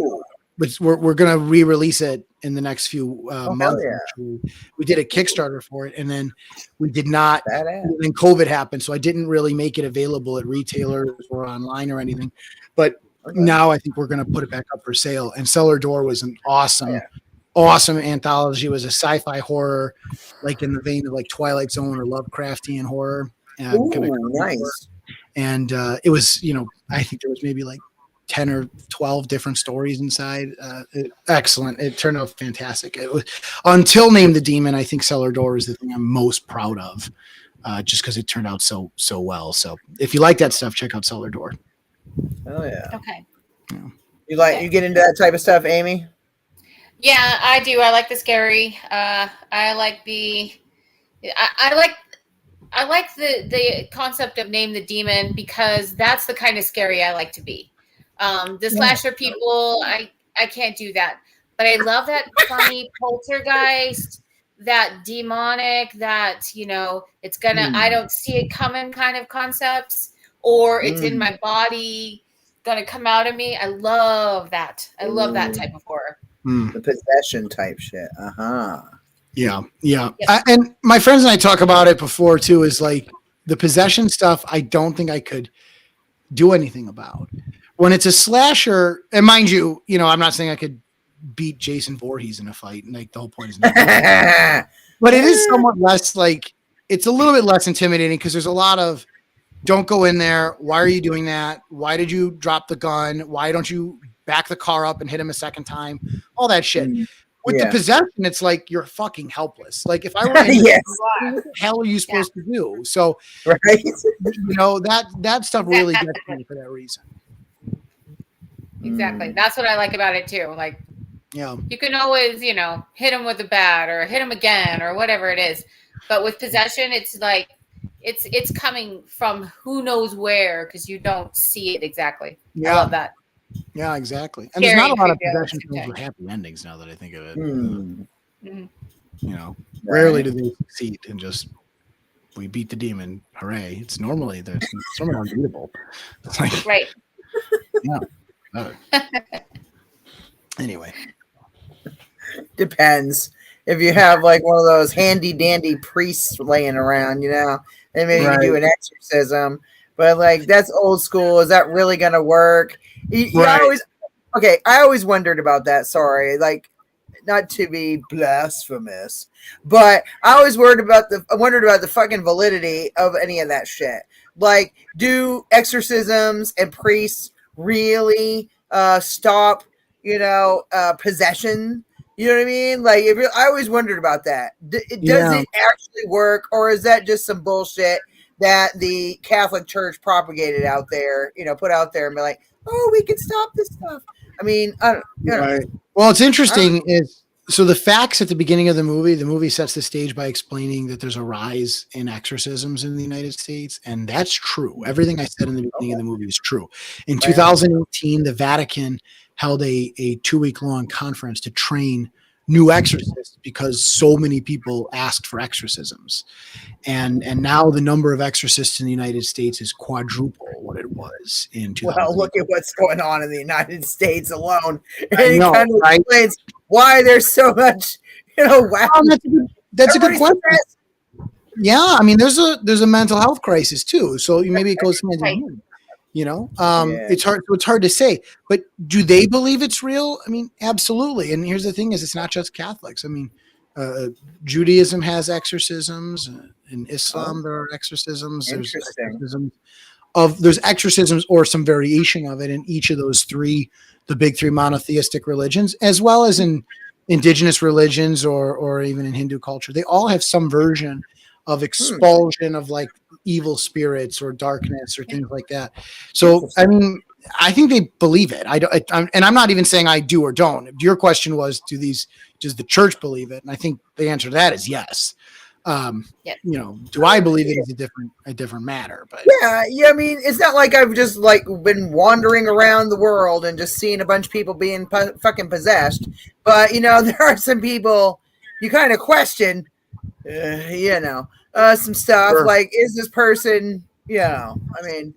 But we're going to re-release it in the next few months. Yeah. We did a Kickstarter for it, and then we did not. And then COVID happened, so I didn't really make it available at retailers or online or anything. But now I think we're going to put it back up for sale. And Cellar Door was an awesome anthology. It was a sci-fi horror, like in the vein of like Twilight Zone or Lovecraftian horror. Nice. And it was, I think there was maybe like 10 or 12 different stories inside. Excellent. It turned out fantastic. It was, until Name the Demon, I think Cellar Door is the thing I'm most proud of, just because it turned out so well. So if you like that stuff, check out Cellar Door. Oh yeah. Okay. Yeah. You get into that type of stuff, Amy? Yeah, I do. I like the scary. I like the concept of Name the Demon, because that's the kind of scary I like to be. The slasher people, I can't do that. But I love that funny poltergeist, that demonic, that, it's gonna, I don't see it coming kind of concepts, or it's in my body, gonna come out of me. I love that. I love that type of horror. The possession type shit. Yeah. And my friends and I talk about it before too, is like the possession stuff, I don't think I could do anything about. When it's a slasher, and mind you, I'm not saying I could beat Jason Voorhees in a fight, and like the whole point is not. But it is somewhat less, like, it's a little bit less intimidating, because there's a lot of, don't go in there. Why are you doing that? Why did you drop the gun? Why don't you back the car up and hit him a second time? All that shit. With the possession, it's like you're fucking helpless. Like if I were in what the hell are you supposed to do? So that stuff really gets me for that reason. Exactly. That's what I like about it too. Like, you can always, hit him with a bat or hit him again or whatever it is. But with possession, it's like it's coming from who knows where, because you don't see it exactly. I love that. Yeah, exactly. And there's not a lot of possession films with happy endings now that I think of it. Rarely do they succeed and just, we beat the demon, hooray. It's normally unbeatable. It's like, right. Anyway. Depends. If you have like one of those handy dandy priests laying around, and maybe you do an exorcism. but like that's old school. Is that really gonna work? Right. I always wondered about that. Sorry, like not to be blasphemous, but I always wondered about the fucking validity of any of that shit. Like, do exorcisms and priests really stop, possession? You know what I mean? Like, I always wondered about that. Does it actually work, or is that just some bullshit that the Catholic Church propagated out there? Put out there and be like, "Oh, we can stop this stuff." I mean, I don't. Right. Well, it's interesting is so the facts at the beginning of the movie sets the stage by explaining that there's a rise in exorcisms in the United States, and that's true. Everything I said in the beginning of the movie is true. In 2018, the Vatican held a 2-week long conference to train new exorcists because so many people asked for exorcisms. And now the number of exorcists in the United States is quadruple what it was in 2000. Well, look at what's going on in the United States alone. I know, kind of right? explains why there's so much, wow. That's a good question. Yeah, I mean, there's a mental health crisis too. So maybe it goes hand in hand. It's hard to say. But do they believe it's real? I mean, absolutely. And here's the thing: is it's not just Catholics. I mean, Judaism has exorcisms. In Islam, there are exorcisms. There's exorcisms or some variation of it in each of those the big three monotheistic religions, as well as in indigenous religions or even in Hindu culture. They all have some version of expulsion of like evil spirits or darkness or things like that. So, I mean, I think they believe it. And I'm not even saying I do or don't. Your question was, does the church believe it? And I think the answer to that is yes. Do I believe it is a different matter? But yeah. I mean, it's not like I've just like been wandering around the world and just seeing a bunch of people being fucking possessed. But there are some people you kind of question. Some stuff like, is this person, I mean,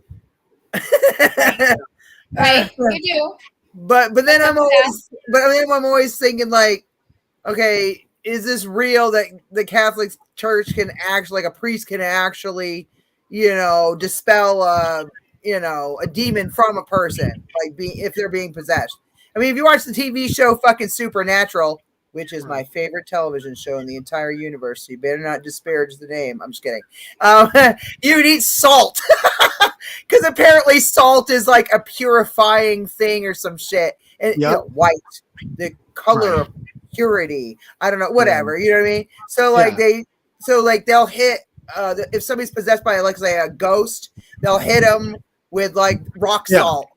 right, you do. But then I'm always thinking like, okay, is this real that the Catholic Church can actually, like a priest can actually, dispel a demon from a person, like if they're being possessed. I mean, if you watch the TV show fucking Supernatural, which is my favorite television show in the entire universe. So you better not disparage the name. I'm just kidding. You'd eat salt because apparently salt is like a purifying thing or some shit. And white, the color of purity. I don't know, whatever. You know what I mean? So like they'll hit if somebody's possessed by like say a ghost, they'll hit them with like rock salt.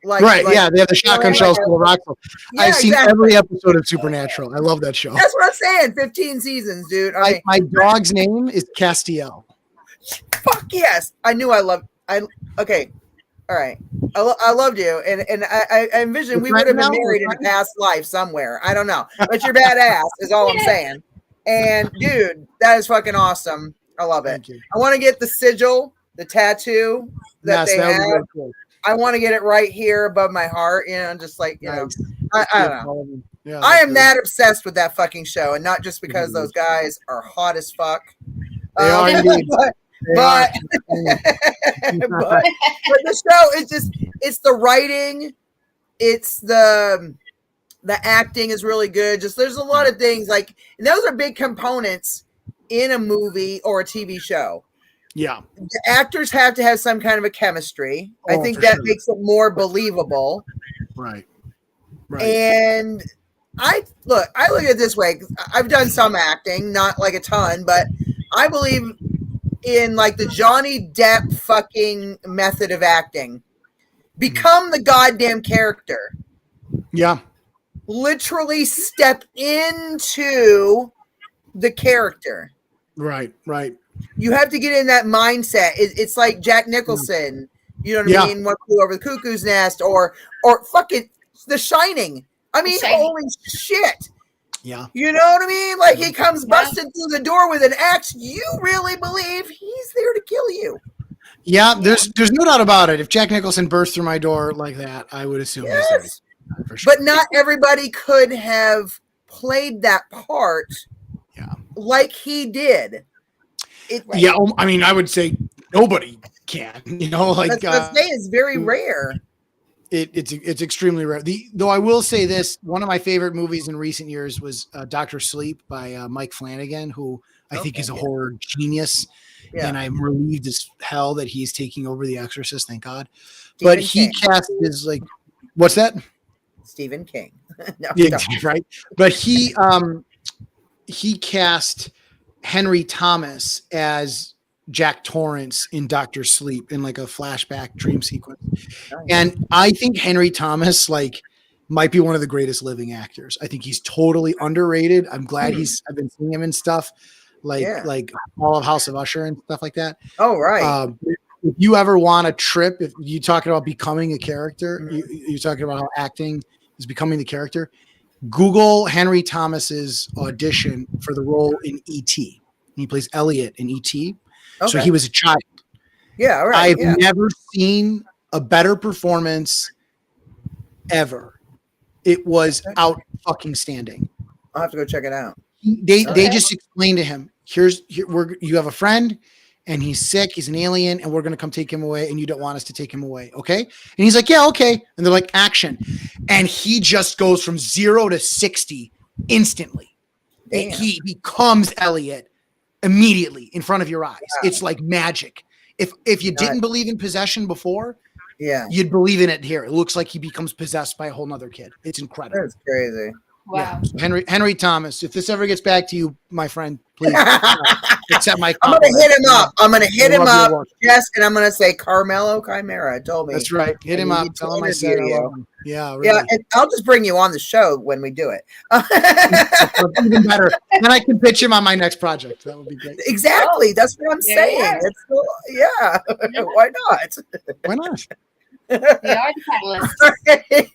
They have the shotgun shells full of rock salt. I've seen every episode of Supernatural. I love that show. That's what I'm saying. 15 seasons, dude. My dog's name is Castiel. Fuck yes. I knew okay. All right. I loved you. And I envisioned we would have been married in a past life somewhere. I don't know. But you're badass is all I'm saying. And dude, that is fucking awesome. I love it. I want to get the sigil, the tattoo that they have. Cool. I want to get it right here above my heart, just like, I don't know. Yeah, I am that obsessed with that fucking show, and not just because those guys are hot as fuck. They are indeed. But the show is it's the writing, it's the acting is really good. Just there's a lot of things like, and those are big components in a movie or a TV show. Yeah. The actors have to have some kind of a chemistry. I think that makes it more believable. Right. And I look at it this way. I've done some acting, not like a ton, but I believe in like the Johnny Depp fucking method of acting. Become the goddamn character. Yeah. Literally step into the character. Right. You have to get in that mindset. It's like Jack Nicholson, you know what I mean? What Flew Over the Cuckoo's Nest or fucking The Shining. I mean, holy shit. Yeah. You know what I mean? Like he comes busting through the door with an axe. You really believe he's there to kill you. Yeah, there's no doubt about it. If Jack Nicholson burst through my door like that, I would assume he's there. For sure. But not everybody could have played that part like he did. I mean, I would say nobody can. Like that's say is very rare. It's extremely rare. Though I will say this, one of my favorite movies in recent years was Dr. Sleep by Mike Flanagan, who I think is a horror genius. Yeah. And I'm relieved as hell that he's taking over The Exorcist. Thank God. But he cast is like, what's that? Stephen King. No, right. But he cast Henry Thomas as Jack Torrance in Dr. Sleep in like a flashback dream sequence. Nice. And I think Henry Thomas might be one of the greatest living actors. I think he's totally underrated. I'm glad I've been seeing him in stuff like all of House of Usher and stuff like that. Oh, right. If you ever want a trip, if you talking about becoming a character, you're talking about how acting is becoming the character. Google Henry Thomas's audition for the role in E.T. He plays Elliot in E.T. Okay. So he was a child. Yeah, right. I've never seen a better performance ever. It was out fucking standing. I'll have to go check it out. They just explained to him, you have a friend and he's sick, he's an alien, and we're going to come take him away, and you don't want us to take him away, okay? And he's like, yeah, okay. And they're like, action. And he just goes from 0 to 60 instantly. He becomes Elliot immediately in front of your eyes. Wow. It's like magic. If you didn't believe in possession before, you'd believe in it here. It looks like he becomes possessed by a whole nother kid. It's incredible. That's crazy. Wow. Yeah. So Henry Thomas, if this ever gets back to you, my friend, please accept my I'm going to hit him up. Yes, and I'm going to say Carmelo Chimera told me. That's right. Hit him up. Tell him I said hello. Yeah, really. Yeah, and I'll just bring you on the show when we do it. Even better. Then I can pitch him on my next project. That would be great. Exactly. That's what I'm saying. Yeah. It's cool. Yeah. Why not? Why not? We are the catalysts.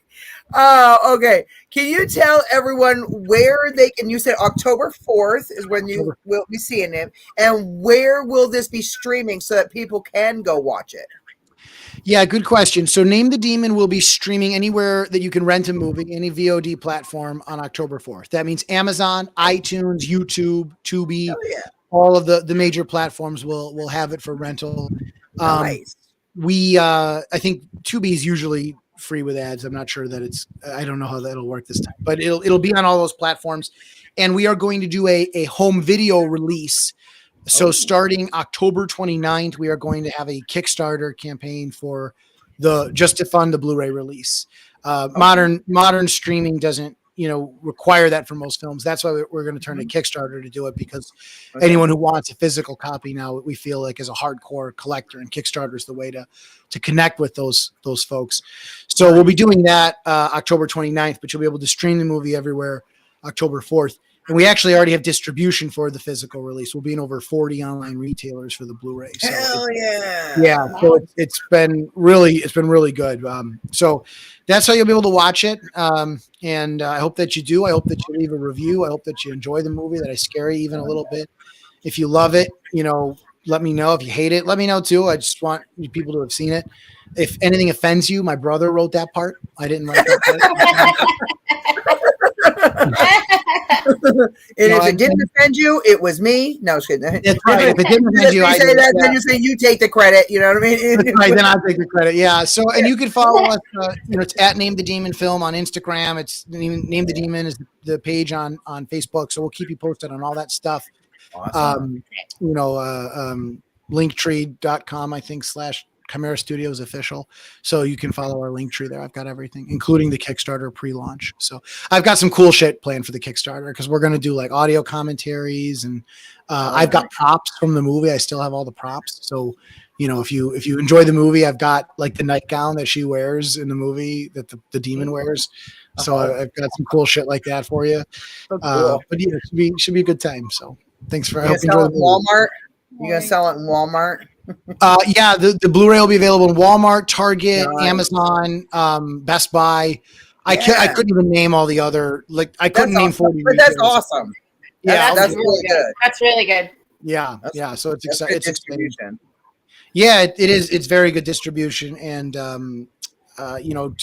Okay. Can you tell everyone where they can? You said October 4th is when you will be seeing it, and where will this be streaming so that people can go watch it? Yeah, good question. So Name the Demon will be streaming anywhere that you can rent a movie, any VOD platform on October 4th. That means Amazon, iTunes, YouTube, Tubi, all of the major platforms will have it for rental. Nice. I think Tubi is usually free with ads. I'm not sure that I don't know how that'll work this time, but it'll be on all those platforms. And we are going to do a home video release. So starting October 29th, we are going to have a Kickstarter campaign for just to fund the Blu-ray release. Modern streaming doesn't, require that for most films. That's why we're going to turn to Kickstarter to do it, because anyone who wants a physical copy now, we feel like is a hardcore collector, and Kickstarter is the way to connect with those folks. So we'll be doing that October 29th, but you'll be able to stream the movie everywhere October 4th. And we actually already have distribution for the physical release. We'll be in over 40 online retailers for the Blu-ray. So Hell yeah! Yeah, so it's been really good. So that's how you'll be able to watch it. And I hope that you do. I hope that you leave a review. I hope that you enjoy the movie, that I scare you even a little bit. If you love it, let me know. If you hate it, let me know too. I just want people to have seen it. If anything offends you, my brother wrote that part. I didn't write that part. And if it didn't offend you, it was me. No, it's kidding. That's right. If it didn't offend you, then you say you take the credit. You know what I mean? That's right. Then I'll take the credit. Yeah. So, and you can follow us. It's at Name the Demon Film on Instagram. It's Name the Demon is the page on Facebook. So we'll keep you posted on all that stuff. Awesome. Linktree.com, I think, /Chimera Studios official. So you can follow our link tree there. I've got everything, including the Kickstarter pre-launch. So I've got some cool shit planned for the Kickstarter, because we're going to do like audio commentaries, and I've got props from the movie. I still have all the props. So, if you enjoy the movie, I've got like the nightgown that she wears in the movie that the demon wears. So I've got some cool shit like that for you. Cool. But yeah, it should be a good time. So thanks for helping. Walmart. You gonna sell it in Walmart? Yeah, the Blu-ray will be available in Walmart, Target, Amazon, Best Buy. I couldn't even name all the other, I couldn't name 40. But that's awesome. Yeah, that's really good. That's really good. Yeah, yeah. So it's exciting. It's distribution. Yeah, it is. It's very good distribution, and to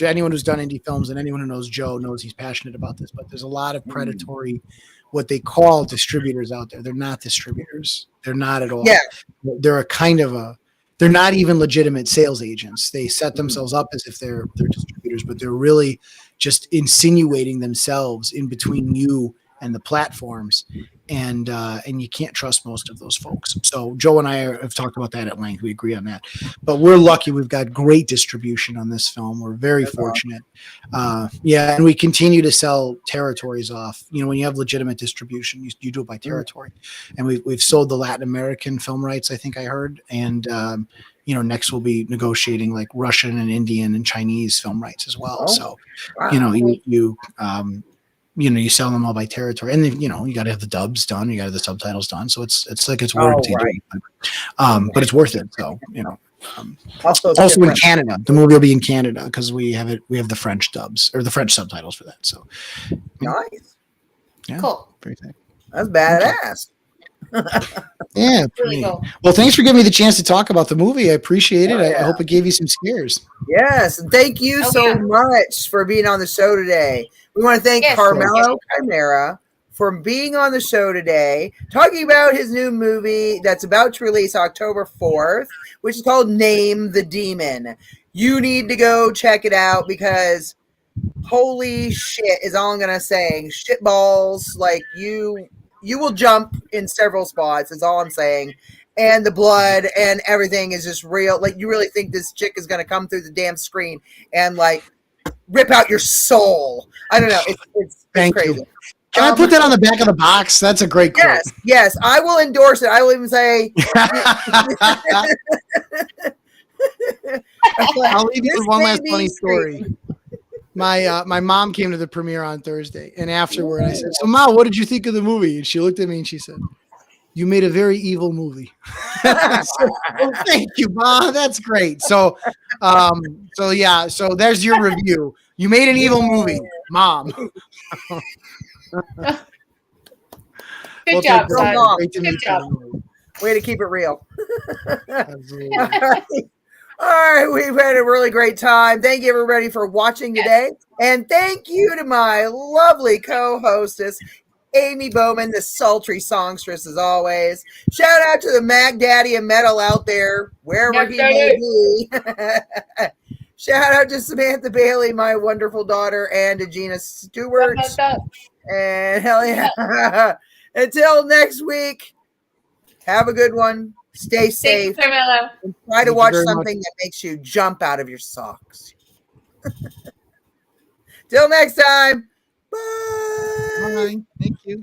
anyone who's done indie films and anyone who knows Joe knows he's passionate about this. But there's a lot of predatory, what they call distributors out there. They're not distributors. They're not at all. Yeah. They're a kind of they're not even legitimate sales agents. They set themselves up as if they're distributors, but they're really just insinuating themselves in between you and the platforms. And you can't trust most of those folks. So Joe and I have talked about that at length. We agree on that. But we're lucky. We've got great distribution on this film. We're very fortunate. And we continue to sell territories off. You know, when you have legitimate distribution, you do it by territory. And we've sold the Latin American film rights, I think I heard. And next we'll be negotiating like Russian and Indian and Chinese film rights as well. So, you sell them all by territory, and then, you got to have the dubs done, you got to have the subtitles done. So it's worth it. But it's worth it. So, also in Canada, the movie will be in Canada because we have the French dubs or the French subtitles for that. So nice. Yeah. Cool. That's badass. Yeah. Really cool. Well, thanks for giving me the chance to talk about the movie. I appreciate it. I hope it gave you some scares. Yes. And thank you so much for being on the show today. We want to thank Carmelo Chimera for being on the show today, talking about his new movie that's about to release October 4th, which is called Name the Demon. You need to go check it out because holy shit is all I'm going to say. Shit balls. Like you will jump in several spots is all I'm saying. And the blood and everything is just real. Like you really think this chick is going to come through the damn screen and like rip out your soul. I don't know. It's crazy. You. Can I put that on the back of the box? That's a great quote. Yes. I will endorse it. I will even say. I'll leave you with one last funny story. My mom came to the premiere on Thursday, and afterward I said, "So, Ma, what did you think of the movie?" And she looked at me and she said, "You made a very evil movie." Thank you, Ma. That's great. So there's your review. You made an evil movie, Mom. Good job, son. Good job. Way to keep it real. All right, we've had a really great time. Thank you, everybody, for watching today. And thank you to my lovely co-hostess, Amy Bowman, the sultry songstress, as always. Shout out to the Mac Daddy of Metal out there, wherever he may be. Shout out to Samantha Bailey, my wonderful daughter, and to Gina Stewart. And hell yeah. Until next week, have a good one. Stay safe. And try to watch something that makes you jump out of your socks. Till next time. Bye. Bye. Thank you.